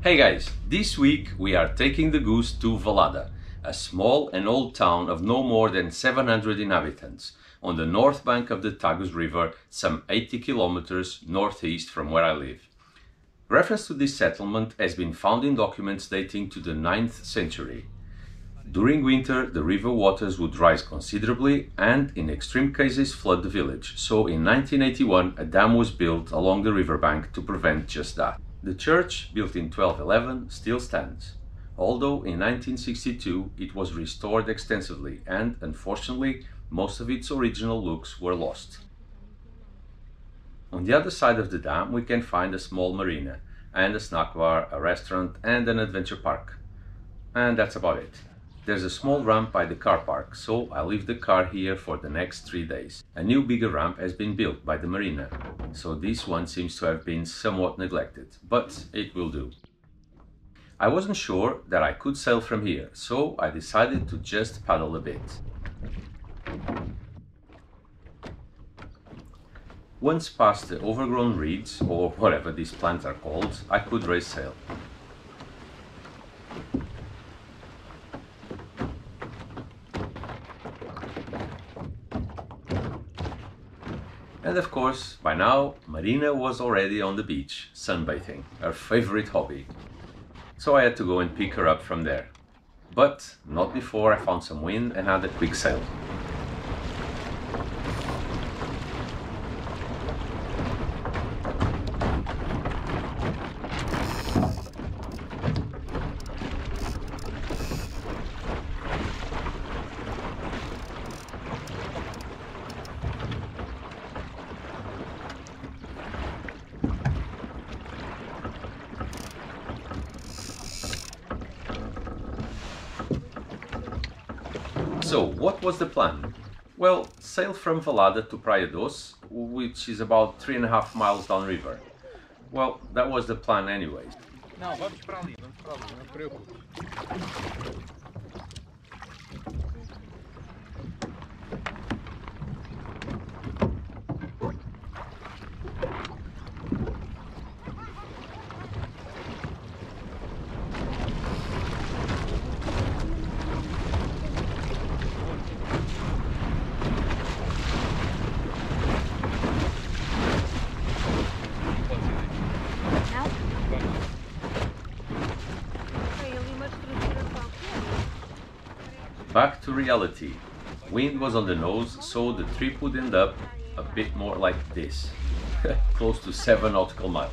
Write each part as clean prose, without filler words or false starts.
Hey guys, this week we are taking the goose to Valada, a small and old town of no more than 700 inhabitants, on the north bank of the Tagus River, some 80 kilometers northeast from where I live. Reference to this settlement has been found in documents dating to the 9th century. During winter, the river waters would rise considerably and, in extreme cases, flood the village. So in 1981, a dam was built along the riverbank to prevent just that. The church, built in 1211, still stands, although in 1962 it was restored extensively and, unfortunately, most of its original looks were lost. On the other side of the dam we can find a small marina, and a snack bar, a restaurant and an adventure park. And that's about it. There's a small ramp by the car park, so I leave the car here for the next 3 days. A new bigger ramp has been built by the marina, so this one seems to have been somewhat neglected, but it will do. I wasn't sure that I could sail from here, so I decided to just paddle a bit. Once past the overgrown reeds, or whatever these plants are called, I could raise sail. And of course, by now, Marina was already on the beach, sunbathing, her favorite hobby. So I had to go and pick her up from there. But not before I found some wind and had a quick sail. So, what was the plan? Well, sail from Valada to Praia dos, which is about 3.5 miles downriver. Well, that was the plan anyways. Não, vamos para ali, não te preocupes. Back to reality. Wind was on the nose, so the trip would end up a bit more like this, close to 7 nautical miles.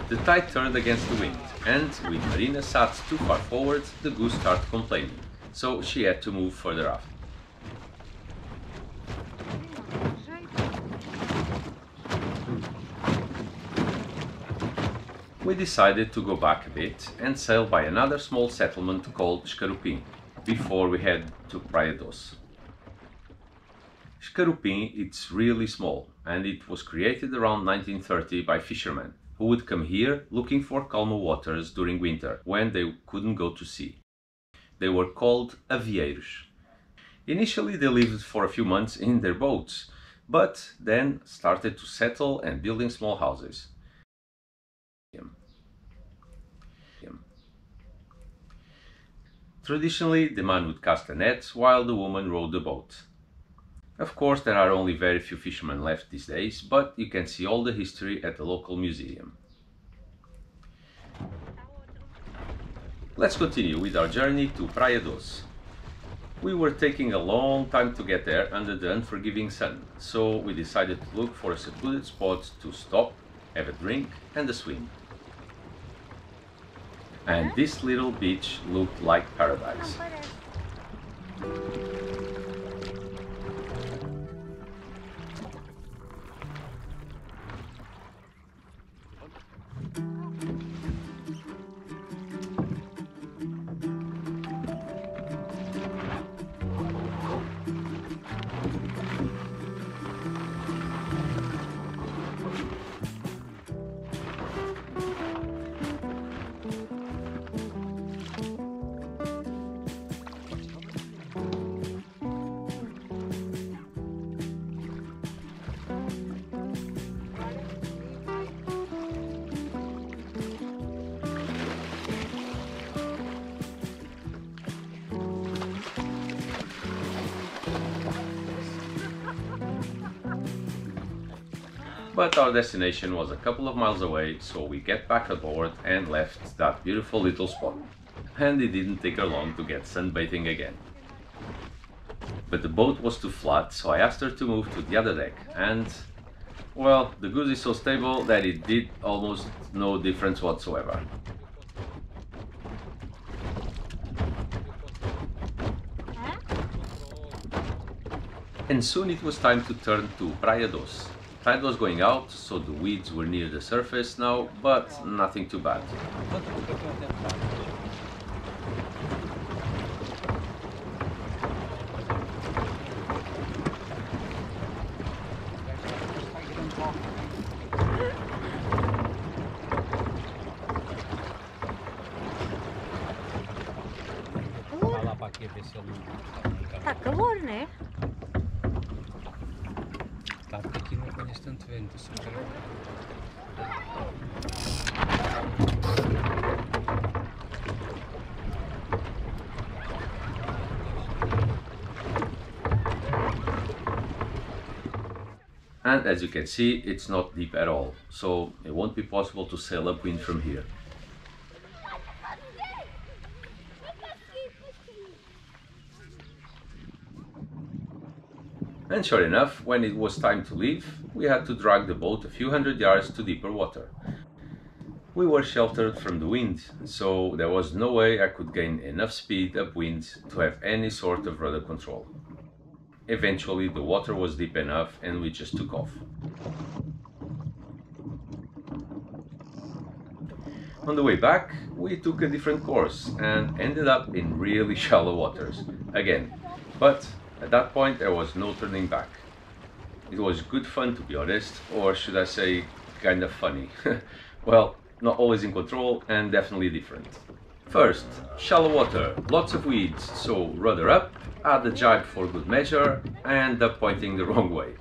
The tide turned against the wind, and with Marina sat too far forward, the goose started complaining, so she had to move further aft. We decided to go back a bit and sail by another small settlement called Escarupim, before we head to Praia dos. Escarupim it's really small, and it was created around 1930 by fishermen who would come here looking for calmer waters during winter when they couldn't go to sea. They were called avieiros. Initially they lived for a few months in their boats, but then started to settle and building small houses. Traditionally, the man would cast a net while the woman rowed the boat. Of course, there are only very few fishermen left these days, but you can see all the history at the local museum. Let's continue with our journey to Praia dos. We were taking a long time to get there under the unforgiving sun, so we decided to look for a secluded spot to stop, have a drink and a swim. And this little beach looked like paradise. But our destination was a couple of miles away, so we get back aboard and left that beautiful little spot. And it didn't take her long to get sunbathing again. But the boat was too flat, so I asked her to move to the other deck, and well, the goose is so stable that it did almost no difference whatsoever. And soon it was time to turn to Praia dos. Tide was going out, so the weeds were near the surface now, but nothing too bad. Tá calor, né? Claro que aqui não apanhas tanto vento, só que... And as you can see, it's not deep at all, so it won't be possible to sail upwind from here. And sure enough, when it was time to leave, we had to drag the boat a few hundred yards to deeper water. We were sheltered from the wind, so there was no way I could gain enough speed upwind to have any sort of rudder control. Eventually the water was deep enough and we just took off. On the way back, we took a different course and ended up in really shallow waters again, but at that point there was no turning back. It was good fun, to be honest, or should I say kind of funny. Well, not always in control and definitely different. First, shallow water, lots of weeds, so rudder up, add the jibe for good measure, and up pointing the wrong way.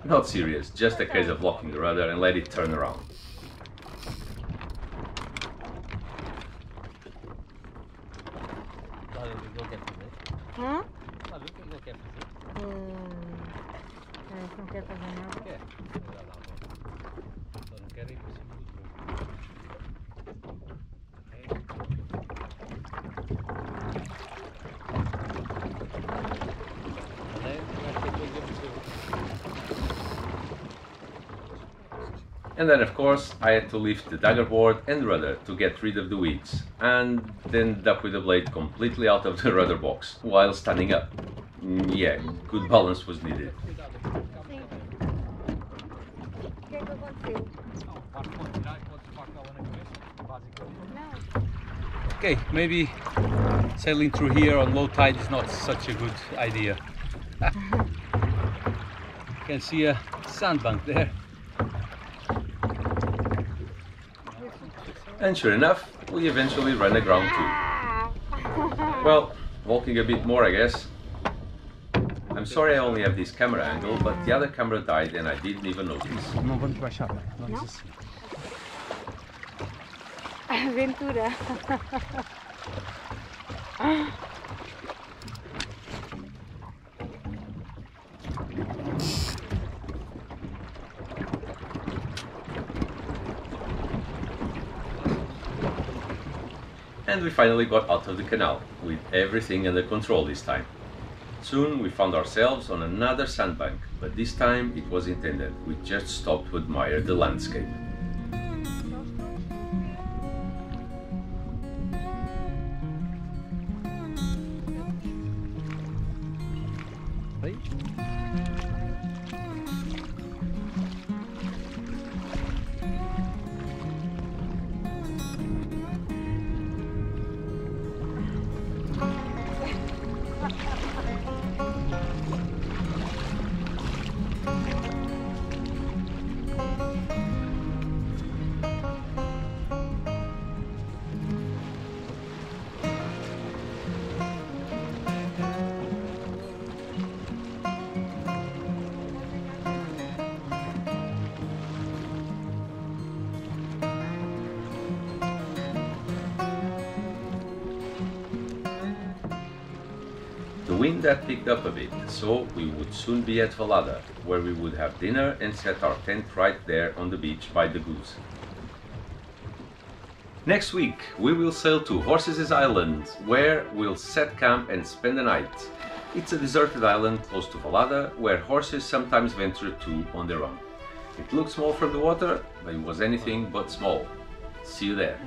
Not serious, just a case of locking the rudder and let it turn around. Hã? Não quer fazer nada. Não quero ir por cima do And then of course I had to lift the dagger board and rudder to get rid of the weeds, and then end up with the blade completely out of the rudder box while standing up. Yeah, good balance was needed. Okay, maybe sailing through here on low tide is not such a good idea. You can see a sandbank there. And sure enough, we eventually ran aground too. Well, walking a bit more, I guess. I'm sorry I only have this camera angle, but the other camera died and I didn't even notice. Não vamos baixar, não Não? assim. Aventura. And we finally got out of the canal, with everything under control this time. Soon we found ourselves on another sandbank, but this time it was intended. We just stopped to admire the landscape. The wind had picked up a bit, so we would soon be at Valada, where we would have dinner and set our tent right there on the beach by the goose. Next week we will sail to Horses' Island, where we'll set camp and spend the night. It's a deserted island close to Valada, where horses sometimes venture to on their own. It looks small from the water, but it was anything but small. See you there.